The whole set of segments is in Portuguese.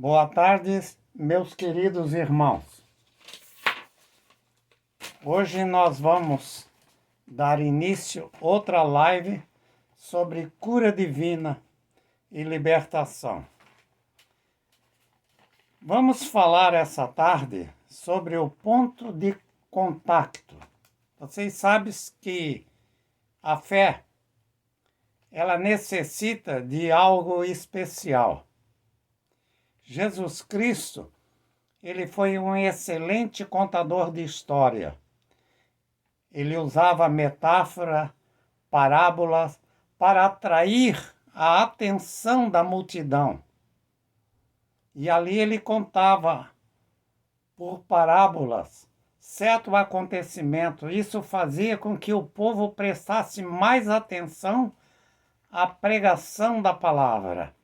Boa tarde, meus queridos irmãos. Hoje nós vamos dar início a outra live sobre cura divina e libertação. Vamos falar essa tarde sobre o ponto de contato. Vocês sabem que a fé, ela necessita de algo especial. Jesus Cristo, ele foi um excelente contador de história. Ele usava metáfora, parábolas, para atrair a atenção da multidão. E ali ele contava por parábolas certo acontecimento. Isso fazia com que o povo prestasse mais atenção à pregação da palavra.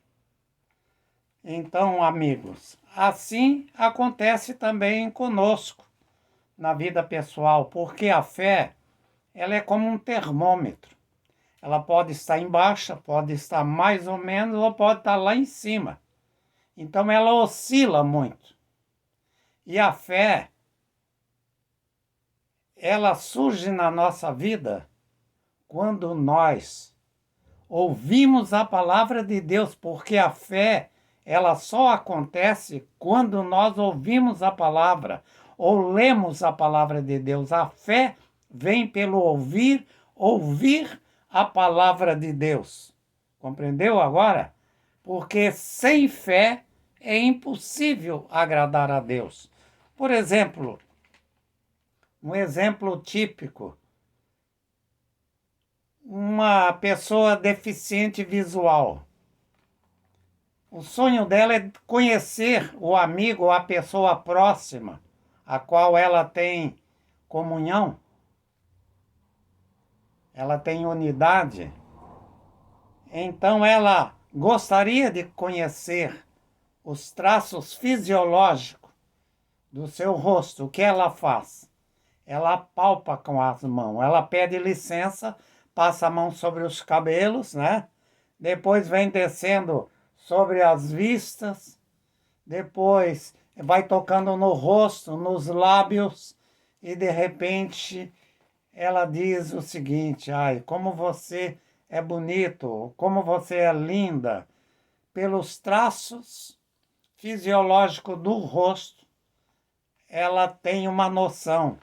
Então, amigos, assim acontece também conosco na vida pessoal, porque a fé, ela é como um termômetro. Ela pode estar em baixa, pode estar mais ou menos, ou pode estar lá em cima. Então, ela oscila muito. E a fé, ela surge na nossa vida quando nós ouvimos a palavra de Deus, porque a fé, ela só acontece quando nós ouvimos a palavra ou lemos a palavra de Deus. A fé vem pelo ouvir a palavra de Deus. Compreendeu agora? Porque sem fé é impossível agradar a Deus. Por exemplo, um exemplo típico: uma pessoa deficiente visual. O sonho dela é conhecer o amigo ou a pessoa próxima, a qual ela tem comunhão, ela tem unidade. Então ela gostaria de conhecer os traços fisiológicos do seu rosto. O que ela faz? Ela apalpa com as mãos, ela pede licença, passa a mão sobre os cabelos, né? Depois vem descendo sobre as vistas, depois vai tocando no rosto, nos lábios, e de repente ela diz o seguinte: ai, como você é bonito, como você é linda. Pelos traços fisiológicos do rosto, ela tem uma noção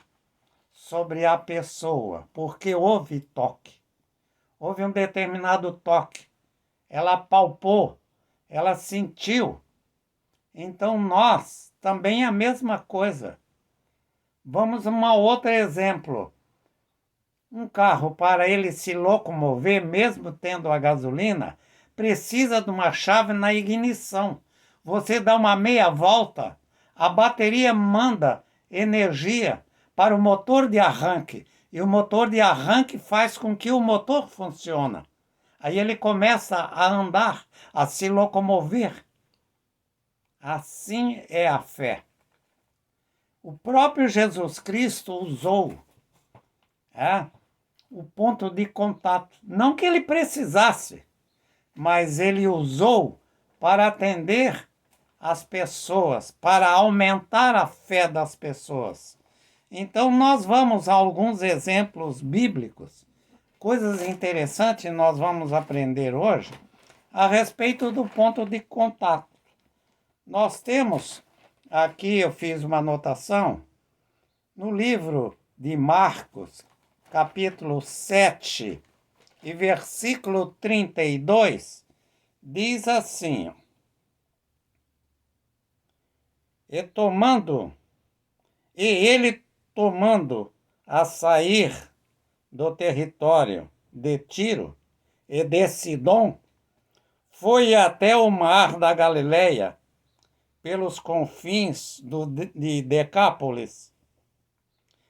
sobre a pessoa, porque houve toque, houve um determinado toque, ela palpou, ela sentiu. Então nós também é a mesma coisa. Vamos a um outro exemplo. Um carro, para ele se locomover, mesmo tendo a gasolina, precisa de uma chave na ignição. Você dá uma meia volta, a bateria manda energia para o motor de arranque, e o motor de arranque faz com que o motor funcione. Aí ele começa a andar, a se locomover. Assim é a fé. O próprio Jesus Cristo usou o ponto de contato. Não que ele precisasse, mas ele usou para atender as pessoas, para aumentar a fé das pessoas. Então nós vamos a alguns exemplos bíblicos, coisas interessantes nós vamos aprender hoje a respeito do ponto de contato. Nós temos, aqui eu fiz uma anotação, no livro de Marcos, capítulo 7 e versículo 32, diz assim: ele tomando a sair do território de Tiro e de Sidom, foi até o mar da Galileia, pelos confins de Decápolis,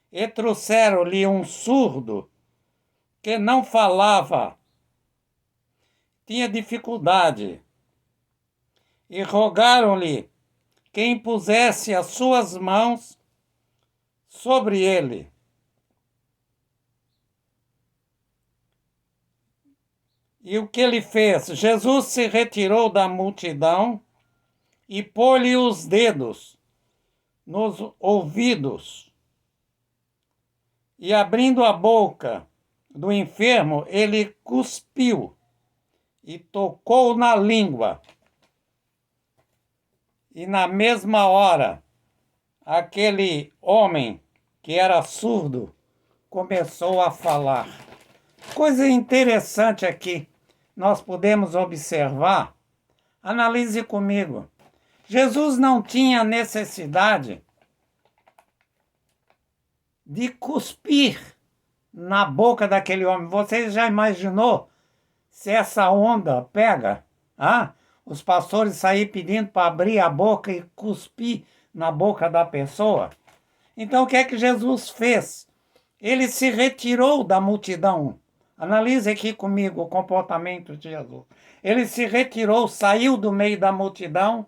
e trouxeram-lhe um surdo que não falava, tinha dificuldade, e rogaram-lhe que impusesse as suas mãos sobre ele. E o que ele fez? Jesus se retirou da multidão e pôr-lhe os dedos nos ouvidos. E abrindo a boca do enfermo, ele cuspiu e tocou na língua. E na mesma hora, aquele homem que era surdo começou a falar. Coisa interessante aqui, nós podemos observar. Analise comigo. Jesus não tinha necessidade de cuspir na boca daquele homem. Você já imaginou se essa onda pega? Os pastores saírem pedindo para abrir a boca e cuspir na boca da pessoa? Então o que é que Jesus fez? Ele se retirou da multidão. Analise aqui comigo o comportamento de Jesus. Ele se retirou, saiu do meio da multidão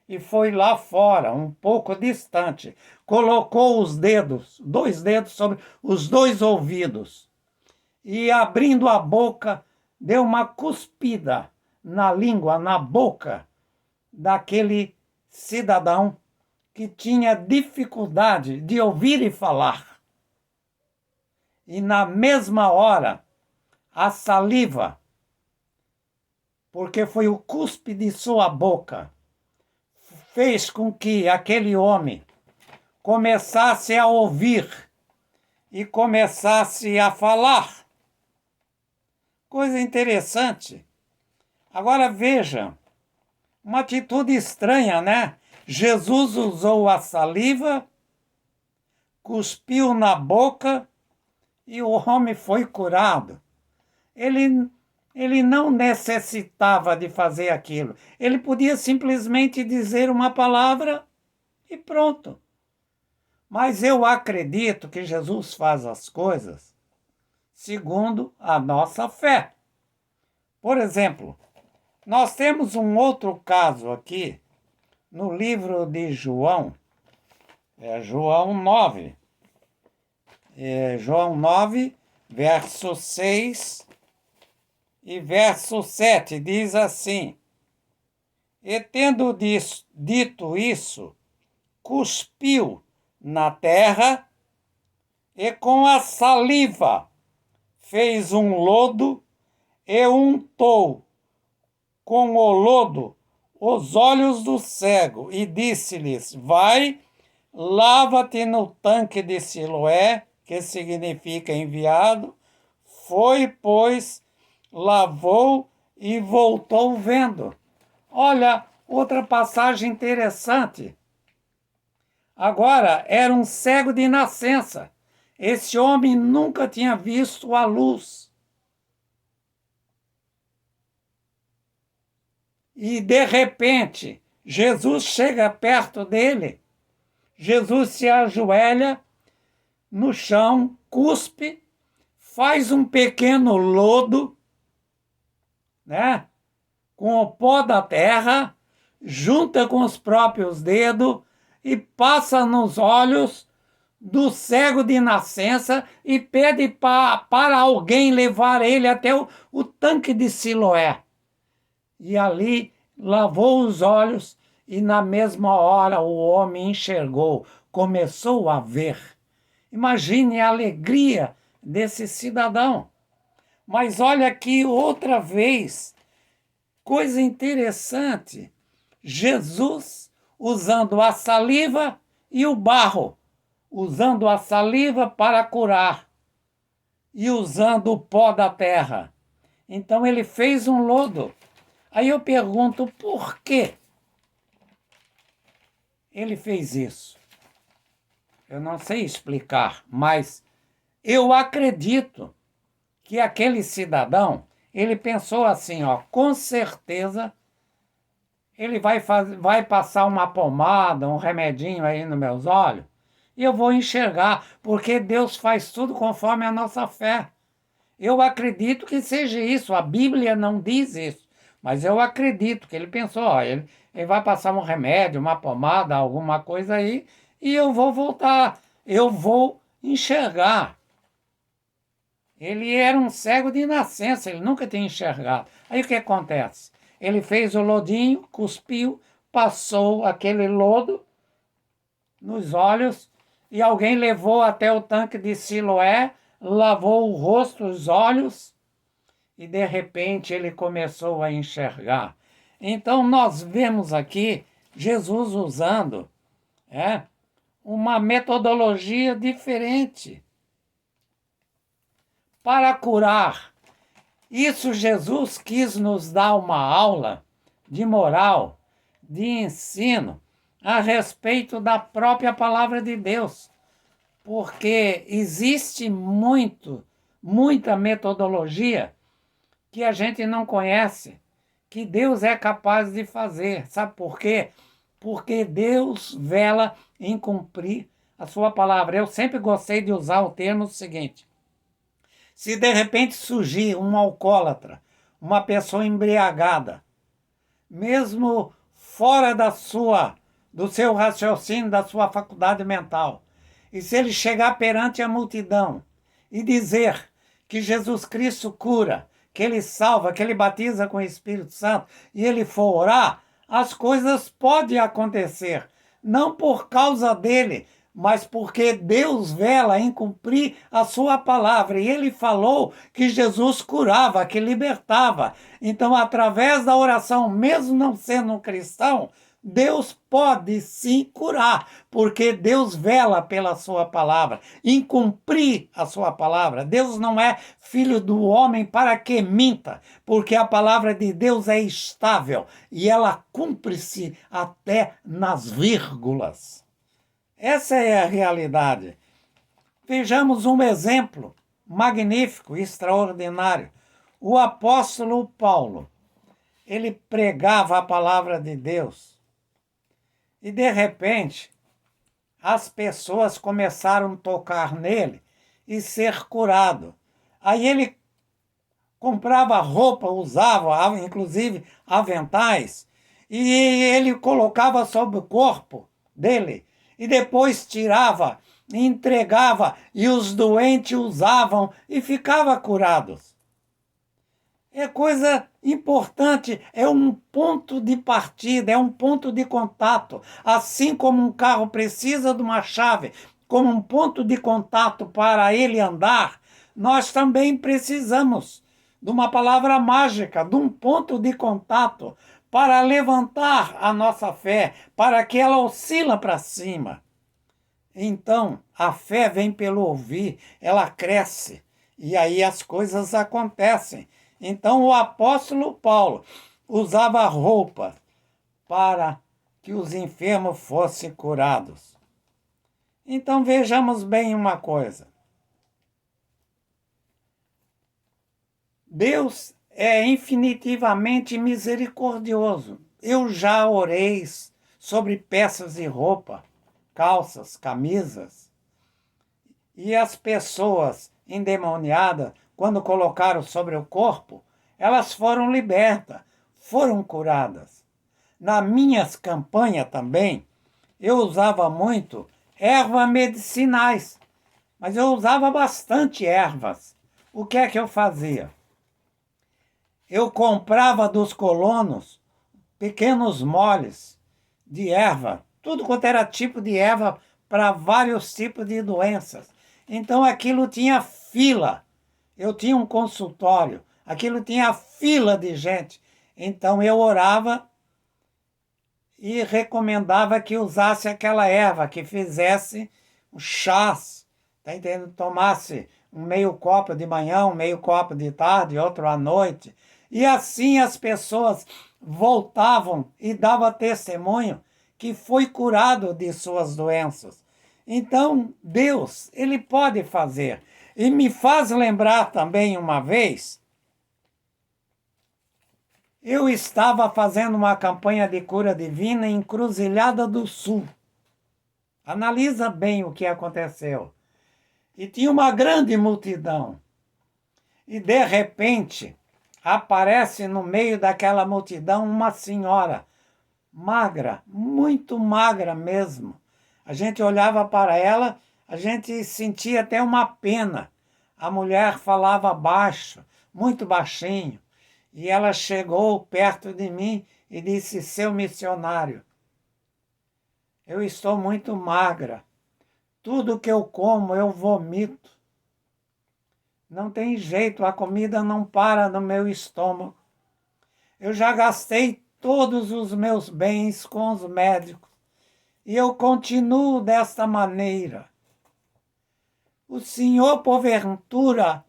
e foi lá fora, um pouco distante. Colocou os dedos, 2 dedos sobre os 2 ouvidos. E abrindo a boca, deu uma cuspida na língua, na boca daquele cidadão que tinha dificuldade de ouvir e falar. E na mesma hora, a saliva, porque foi o cuspe de sua boca, fez com que aquele homem começasse a ouvir e começasse a falar. Coisa interessante. Agora veja, uma atitude estranha, né? Jesus usou a saliva, cuspiu na boca e o homem foi curado. Ele não necessitava de fazer aquilo. Ele podia simplesmente dizer uma palavra e pronto. Mas eu acredito que Jesus faz as coisas segundo a nossa fé. Por exemplo, nós temos um outro caso aqui no livro de João, João 9. João 9, verso 6 e verso 7, diz assim: E tendo dito isso, cuspiu na terra e com a saliva fez um lodo e untou com o lodo os olhos do cego e disse-lhes: Vai, lava-te no tanque de Siloé, que significa enviado. Foi, pois, lavou e voltou vendo. Olha, outra passagem interessante. Agora, era um cego de nascença. Esse homem nunca tinha visto a luz. E, de repente, Jesus chega perto dele. Jesus se ajoelha no chão, cuspe, faz um pequeno lodo, né, com o pó da terra, junta com os próprios dedos e passa nos olhos do cego de nascença e pede para alguém levar ele até o tanque de Siloé. E ali lavou os olhos e na mesma hora o homem enxergou, começou a ver. Imagine a alegria desse cidadão. Mas olha aqui outra vez, coisa interessante, Jesus usando a saliva e o barro, usando a saliva para curar e usando o pó da terra. Então ele fez um lodo. Aí eu pergunto, por quê ele fez isso? Eu não sei explicar, mas eu acredito que aquele cidadão, ele pensou assim, com certeza ele vai passar uma pomada, um remedinho aí nos meus olhos, e eu vou enxergar, porque Deus faz tudo conforme a nossa fé. Eu acredito que seja isso, a Bíblia não diz isso, mas eu acredito que ele pensou, ele vai passar um remédio, uma pomada, alguma coisa aí, e eu vou voltar, eu vou enxergar. Ele era um cego de nascença, ele nunca tinha enxergado. Aí o que acontece? Ele fez o lodinho, cuspiu, passou aquele lodo nos olhos e alguém levou até o tanque de Siloé, lavou o rosto, os olhos e de repente ele começou a enxergar. Então nós vemos aqui Jesus usando uma metodologia diferente para curar. Isso Jesus quis nos dar uma aula de moral, de ensino a respeito da própria palavra de Deus. Porque existe muita metodologia que a gente não conhece, que Deus é capaz de fazer. Sabe por quê? Porque Deus vela em cumprir a sua palavra. Eu sempre gostei de usar o termo seguinte: se de repente surgir um alcoólatra, uma pessoa embriagada, mesmo fora do seu raciocínio, da sua faculdade mental, e se ele chegar perante a multidão e dizer que Jesus Cristo cura, que ele salva, que ele batiza com o Espírito Santo, e ele for orar, as coisas podem acontecer. Não por causa dele, mas porque Deus vela em cumprir a sua palavra. E ele falou que Jesus curava, que libertava. Então, através da oração, mesmo não sendo um cristão, Deus pode sim curar, porque Deus vela pela sua palavra, em cumprir a sua palavra. Deus não é filho do homem para que minta, porque a palavra de Deus é estável e ela cumpre-se até nas vírgulas. Essa é a realidade. Vejamos um exemplo magnífico, extraordinário. O apóstolo Paulo, ele pregava a palavra de Deus. E, de repente, as pessoas começaram a tocar nele e ser curado. Aí ele comprava roupa, usava, inclusive, aventais, e ele colocava sobre o corpo dele, e depois tirava, entregava, e os doentes usavam e ficavam curados. É coisa importante, é um ponto de partida, é um ponto de contato. Assim como um carro precisa de uma chave, como um ponto de contato para ele andar, nós também precisamos de uma palavra mágica, de um ponto de contato para levantar a nossa fé, para que ela oscila para cima. Então, a fé vem pelo ouvir, ela cresce, e aí as coisas acontecem. Então, o apóstolo Paulo usava roupa para que os enfermos fossem curados. Então, vejamos bem uma coisa. Deus é infinitivamente misericordioso. Eu já orei sobre peças de roupa, calças, camisas, e as pessoas endemoniadas, quando colocaram sobre o corpo, elas foram libertas, foram curadas. Nas minhas campanhas também, eu usava muito ervas medicinais, mas eu usava bastante ervas. O que é que eu fazia? Eu comprava dos colonos pequenos moles de erva, tudo quanto era tipo de erva para vários tipos de doenças. Então aquilo tinha fila. Eu tinha um consultório, aquilo tinha fila de gente. Então eu orava e recomendava que usasse aquela erva, que fizesse um chás, tá entendendo? Tomasse um meio copo de manhã, um meio copo de tarde, outro à noite. E assim as pessoas voltavam e davam testemunho que foi curado de suas doenças. Então, Deus, ele pode fazer. E me faz lembrar também uma vez, eu estava fazendo uma campanha de cura divina em Encruzilhada do Sul. Analisa bem o que aconteceu. E tinha uma grande multidão. E de repente, aparece no meio daquela multidão uma senhora, magra, muito magra mesmo. A gente olhava para ela, a gente sentia até uma pena. A mulher falava baixo, muito baixinho. E ela chegou perto de mim e disse: seu missionário, eu estou muito magra. Tudo que eu como eu vomito. Não tem jeito, a comida não para no meu estômago. Eu já gastei todos os meus bens com os médicos e eu continuo desta maneira. O senhor, porventura,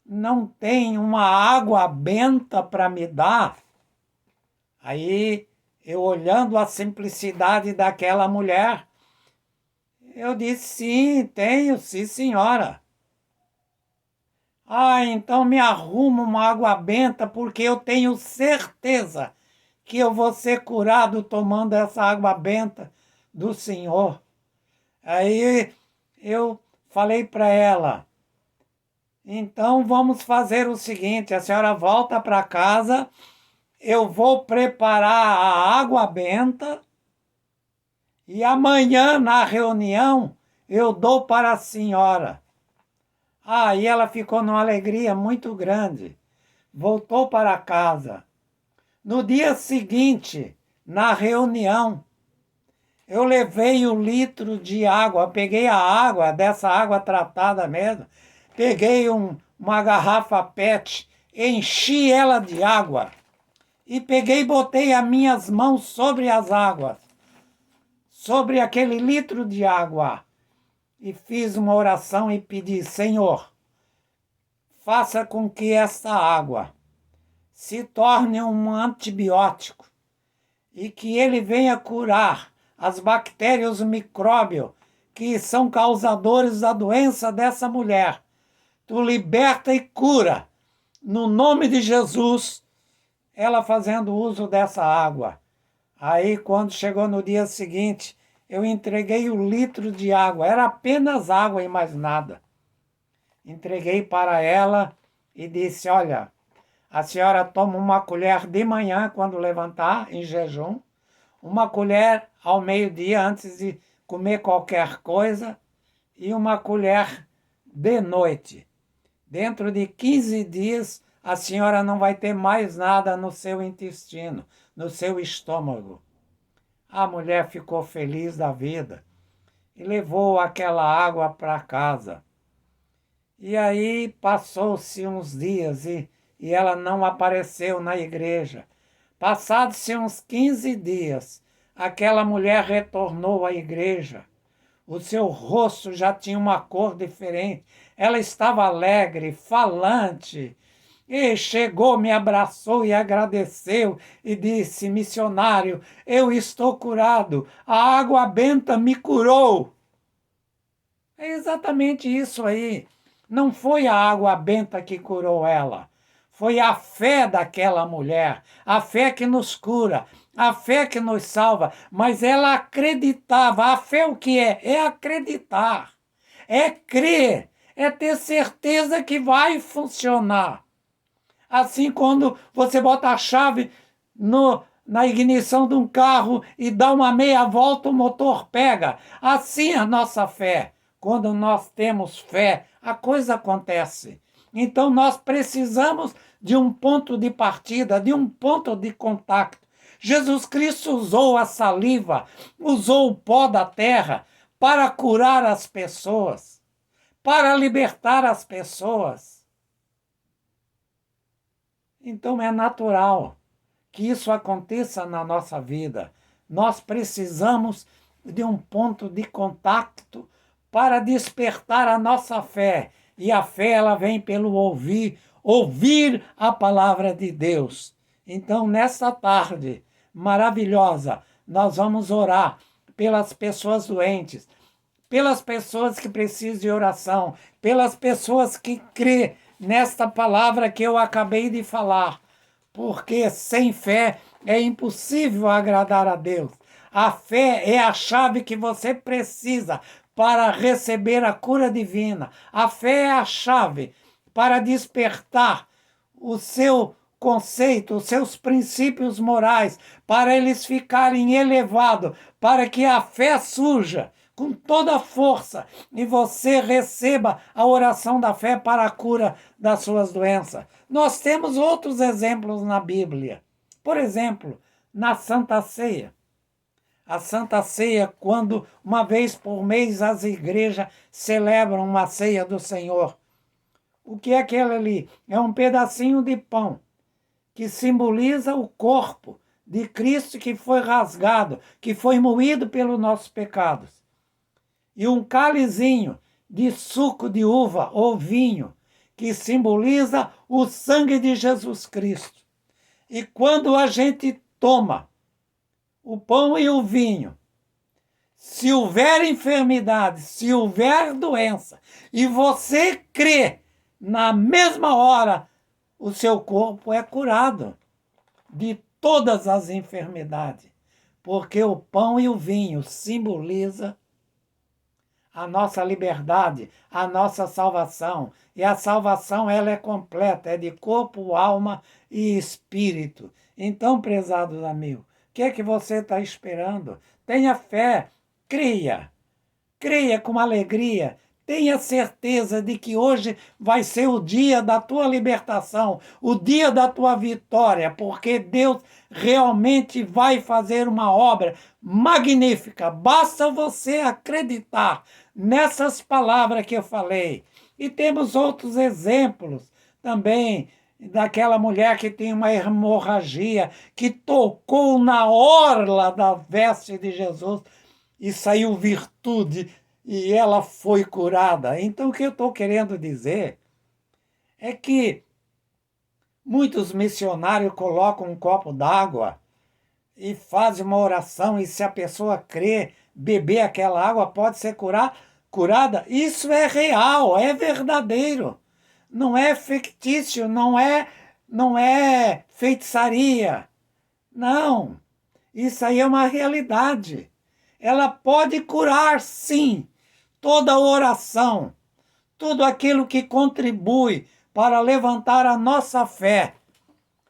não tem uma água benta para me dar? Aí, eu olhando a simplicidade daquela mulher, eu disse: sim, tenho, sim, senhora. Ah, então me arruma uma água benta, porque eu tenho certeza que eu vou ser curado tomando essa água benta do Senhor. Aí eu falei para ela: então vamos fazer o seguinte, a senhora volta para casa, eu vou preparar a água benta e amanhã na reunião eu dou para a senhora. Ah, e ela ficou numa alegria muito grande. Voltou para casa. No dia seguinte, na reunião, eu levei o litro de água, peguei a água, dessa água tratada mesmo, peguei uma garrafa PET, enchi ela de água e peguei e botei as minhas mãos sobre as águas, sobre aquele litro de água, e fiz uma oração e pedi: Senhor, faça com que esta água se torne um antibiótico e que ele venha curar as bactérias, os micróbios que são causadores da doença dessa mulher. Tu liberta e cura, no nome de Jesus, ela fazendo uso dessa água. Aí, quando chegou no dia seguinte, eu entreguei o litro de água, era apenas água e mais nada. Entreguei para ela e disse: olha, a senhora toma uma colher de manhã quando levantar, em jejum, uma colher ao meio-dia antes de comer qualquer coisa e uma colher de noite. Dentro de 15 dias, a senhora não vai ter mais nada no seu intestino, no seu estômago. A mulher ficou feliz da vida e levou aquela água para casa. E aí passou-se uns dias e ela não apareceu na igreja. Passados-se uns 15 dias, aquela mulher retornou à igreja. O seu rosto já tinha uma cor diferente. Ela estava alegre, falante. E chegou, me abraçou e agradeceu e disse: missionário, eu estou curado. A água benta me curou. É exatamente isso aí. Não foi a água benta que curou ela. Foi a fé daquela mulher, a fé que nos cura, a fé que nos salva. Mas ela acreditava. A fé o que é? É acreditar, é crer, é ter certeza que vai funcionar. Assim, quando você bota a chave na ignição de um carro e dá uma meia volta, o motor pega. Assim a nossa fé. Quando nós temos fé, a coisa acontece. Então nós precisamos de um ponto de partida, de um ponto de contato. Jesus Cristo usou a saliva, usou o pó da terra para curar as pessoas, para libertar as pessoas. Então é natural que isso aconteça na nossa vida. Nós precisamos de um ponto de contato para despertar a nossa fé. E a fé, ela vem pelo ouvir a palavra de Deus. Então, nessa tarde maravilhosa, nós vamos orar pelas pessoas doentes, pelas pessoas que precisam de oração, pelas pessoas que crê nesta palavra que eu acabei de falar, porque sem fé é impossível agradar a Deus. A fé é a chave que você precisa para receber a cura divina. A fé é a chave para despertar o seu conceito, os seus princípios morais, para eles ficarem elevados, para que a fé surja. com toda a força e você receba a oração da fé para a cura das suas doenças. Nós temos outros exemplos na Bíblia. Por exemplo, na Santa Ceia. A Santa Ceia, quando uma vez por mês as igrejas celebram uma ceia do Senhor. O que é aquilo ali? É um pedacinho de pão que simboliza o corpo de Cristo que foi rasgado, que foi moído pelos nossos pecados. E um cálicezinho de suco de uva ou vinho, que simboliza o sangue de Jesus Cristo. E quando a gente toma o pão e o vinho, se houver enfermidade, se houver doença, e você crê, na mesma hora, o seu corpo é curado de todas as enfermidades, porque o pão e o vinho simbolizam a nossa liberdade, a nossa salvação. E a salvação, ela é completa, é de corpo, alma e espírito. Então, prezados amigos, o que é que você está esperando? Tenha fé, creia com alegria. Tenha certeza de que hoje vai ser o dia da tua libertação, o dia da tua vitória, porque Deus realmente vai fazer uma obra magnífica. Basta você acreditar nessas palavras que eu falei. E temos outros exemplos também daquela mulher que tem uma hemorragia, que tocou na orla da veste de Jesus e saiu virtude e ela foi curada. Então, o que eu estou querendo dizer é que muitos missionários colocam um copo d'água e fazem uma oração, e se a pessoa crê, beber aquela água, pode ser curada. Isso é real, é verdadeiro. Não é fictício, não é feitiçaria. Não, isso aí é uma realidade. Ela pode curar, sim, toda oração, tudo aquilo que contribui para levantar a nossa fé.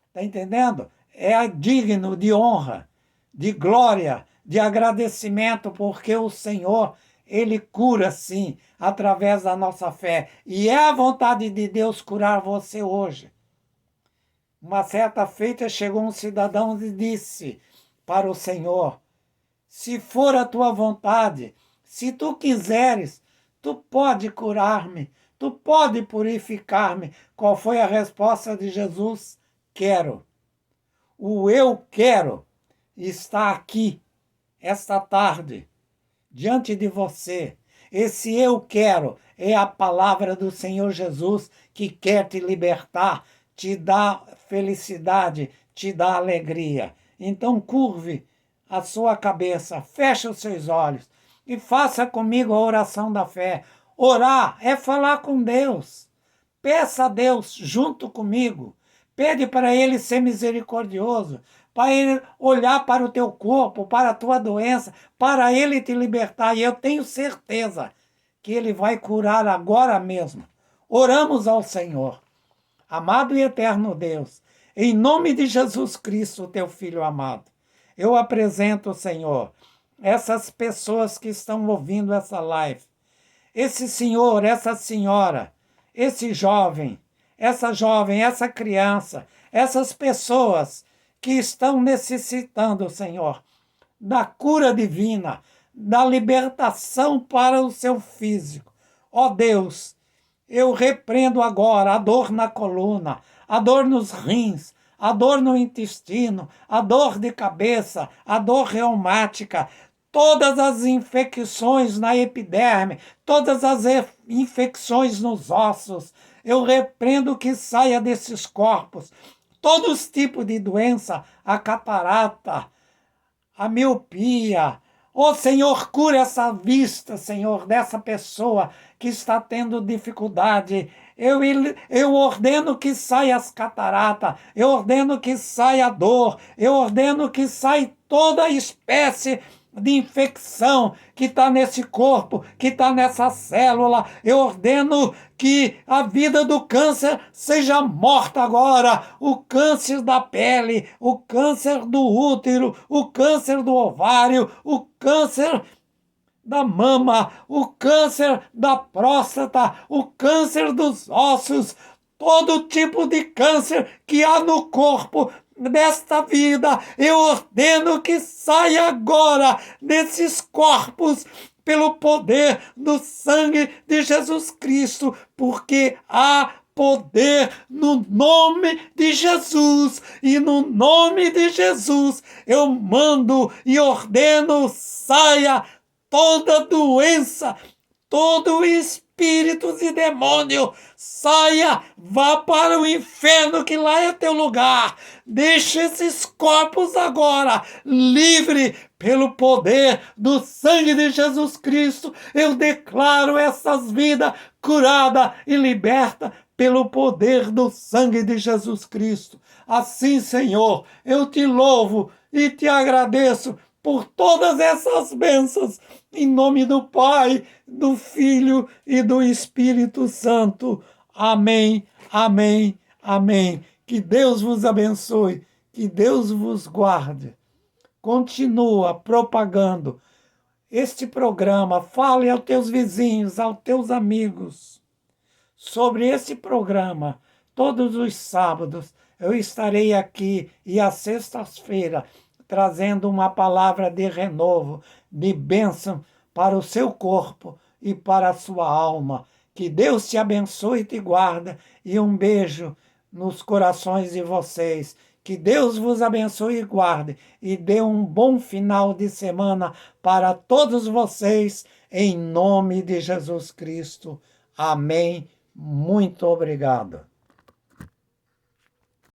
Está entendendo? É digno de honra, de glória, de agradecimento, porque o Senhor, Ele cura, sim, através da nossa fé. E é a vontade de Deus curar você hoje. Uma certa feita chegou um cidadão e disse para o Senhor: se for a tua vontade, se tu quiseres, tu pode curar-me, tu pode purificar-me. Qual foi a resposta de Jesus? Quero. O eu quero está aqui, esta tarde, diante de você. Esse eu quero é a palavra do Senhor Jesus, que quer te libertar, te dar felicidade, te dar alegria. Então curve a sua cabeça, feche os seus olhos e faça comigo a oração da fé. Orar é falar com Deus. Peça a Deus junto comigo. Pede para Ele ser misericordioso, para Ele olhar para o teu corpo, para a tua doença, para Ele te libertar. E eu tenho certeza que Ele vai curar agora mesmo. Oramos ao Senhor. Amado e eterno Deus, em nome de Jesus Cristo, teu Filho amado, eu apresento, Senhor, essas pessoas que estão ouvindo essa live. Esse senhor, essa senhora, esse jovem, essa criança, essas pessoas que estão necessitando, Senhor, da cura divina, da libertação para o seu físico. Ó Deus, eu repreendo agora a dor na coluna, a dor nos rins, a dor no intestino, a dor de cabeça, a dor reumática, todas as infecções na epiderme, todas as infecções nos ossos. Eu repreendo que saia desses corpos todos os tipos de doença, a catarata, a miopia. Ô Senhor, cura essa vista, Senhor, dessa pessoa que está tendo dificuldade. Eu ordeno que saia as cataratas, eu ordeno que saia a dor, eu ordeno que saia toda espécie de infecção que está nesse corpo, que está nessa célula. Eu ordeno que a vida do câncer seja morta agora. O câncer da pele, o câncer do útero, o câncer do ovário, o câncer da mama, o câncer da próstata, o câncer dos ossos, todo tipo de câncer que há no corpo desta vida, eu ordeno que saia agora desses corpos pelo poder do sangue de Jesus Cristo, porque há poder no nome de Jesus, e no nome de Jesus eu mando e ordeno, saia toda doença, todo espírito e demônio, saia, vá para o inferno, que lá é teu lugar. Deixe esses corpos agora livre pelo poder do sangue de Jesus Cristo. Eu declaro essas vidas curadas e libertas pelo poder do sangue de Jesus Cristo. Assim, Senhor, eu te louvo e te agradeço por todas essas bênçãos, em nome do Pai, do Filho e do Espírito Santo. Amém, amém, amém. Que Deus vos abençoe, que Deus vos guarde. Continua propagando este programa, fale aos teus vizinhos, aos teus amigos sobre esse programa. Todos os sábados eu estarei aqui e às sextas-feiras trazendo uma palavra de renovo, de bênção para o seu corpo e para a sua alma. Que Deus te abençoe e te guarda, e um beijo nos corações de vocês. Que Deus vos abençoe e guarde, e dê um bom final de semana para todos vocês, em nome de Jesus Cristo. Amém. Muito obrigado.